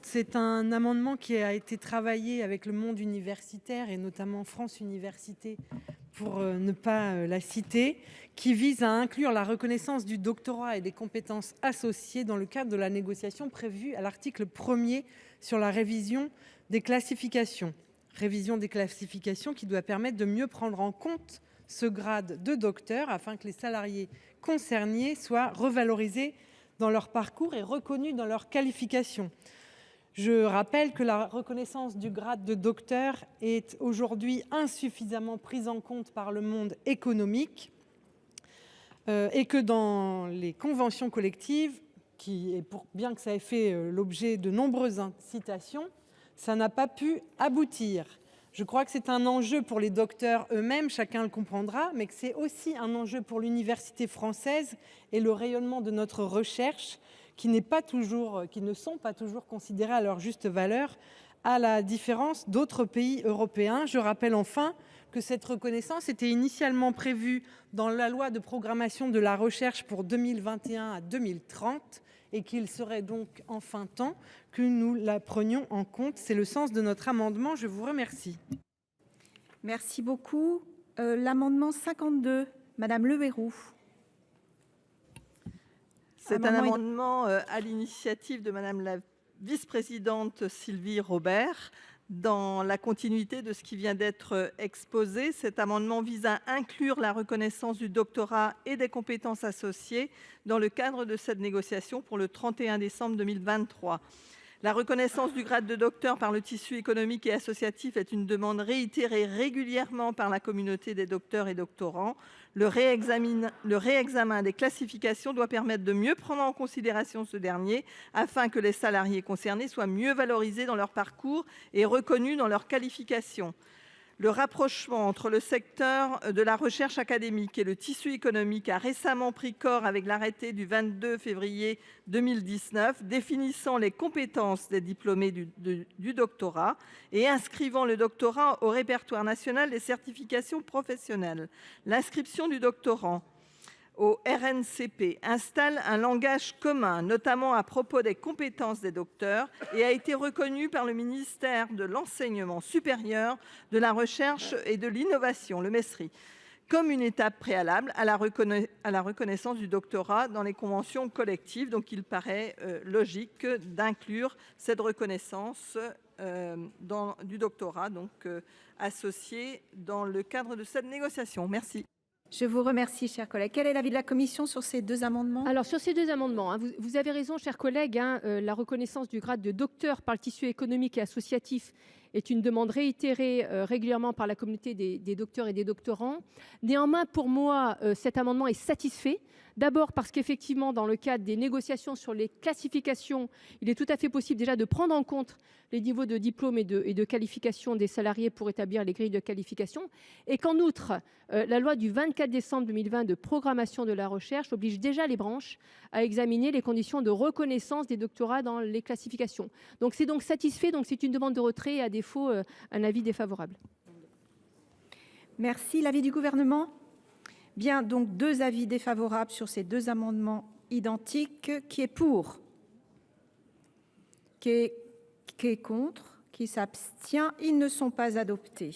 C'est un amendement qui a été travaillé avec le monde universitaire et notamment France Universités, pour ne pas la citer, qui vise à inclure la reconnaissance du doctorat et des compétences associées dans le cadre de la négociation prévue à l'article 1er sur la révision des classifications. Révision des classifications qui doit permettre de mieux prendre en compte ce grade de docteur afin que les salariés concernés soient revalorisés dans leur parcours et reconnus dans leur qualification. Je rappelle que la reconnaissance du grade de docteur est aujourd'hui insuffisamment prise en compte par le monde économique et que dans les conventions collectives, bien que ça ait fait l'objet de nombreuses incitations, ça n'a pas pu aboutir. Je crois que c'est un enjeu pour les docteurs eux-mêmes, chacun le comprendra, mais que c'est aussi un enjeu pour l'université française et le rayonnement de notre recherche, qui ne sont pas toujours considérés à leur juste valeur, à la différence d'autres pays européens. Je rappelle enfin que cette reconnaissance était initialement prévue dans la loi de programmation de la recherche pour 2021 à 2030 et qu'il serait donc enfin temps que nous la prenions en compte. C'est le sens de notre amendement. Je vous remercie. Merci beaucoup. L'amendement 52, Madame Le Houerou. C'est un amendement à l'initiative de Madame la vice-présidente Sylvie Robert. Dans la continuité de ce qui vient d'être exposé, cet amendement vise à inclure la reconnaissance du doctorat et des compétences associées dans le cadre de cette négociation pour le 31 décembre 2023. La reconnaissance du grade de docteur par le tissu économique et associatif est une demande réitérée régulièrement par la communauté des docteurs et doctorants. Le réexamen des classifications doit permettre de mieux prendre en considération ce dernier afin que les salariés concernés soient mieux valorisés dans leur parcours et reconnus dans leur qualification. Le rapprochement entre le secteur de la recherche académique et le tissu économique a récemment pris corps avec l'arrêté du 22 février 2019 définissant les compétences des diplômés du doctorat et inscrivant le doctorat au répertoire national des certifications professionnelles. L'inscription du doctorant au RNCP installe un langage commun, notamment à propos des compétences des docteurs, et a été reconnue par le ministère de l'Enseignement supérieur, de la Recherche et de l'Innovation, le MESRI, comme une étape préalable à la reconnaissance du doctorat dans les conventions collectives. Donc il paraît logique d'inclure cette reconnaissance du doctorat associé dans le cadre de cette négociation. Merci. Je vous remercie, chers collègues. Quel est l'avis de la commission sur ces deux amendements? Alors, sur ces deux amendements, vous avez raison, chers collègues, la reconnaissance du grade de docteur par le tissu économique et associatif est une demande réitérée régulièrement par la communauté des docteurs et des doctorants. Néanmoins, pour moi, cet amendement est satisfait. D'abord parce qu'effectivement, dans le cadre des négociations sur les classifications, il est tout à fait possible déjà de prendre en compte les niveaux de diplôme et de qualification des salariés pour établir les grilles de qualification. Et qu'en outre, la loi du 24 décembre 2020 de programmation de la recherche oblige déjà les branches à examiner les conditions de reconnaissance des doctorats dans les classifications. Donc c'est donc satisfait, donc c'est une demande de retrait et à défaut un avis défavorable. Merci. L'avis du gouvernement? Bien, donc deux avis défavorables sur ces deux amendements identiques. Qui est pour? Qui est contre? Qui s'abstient? Ils ne sont pas adoptés.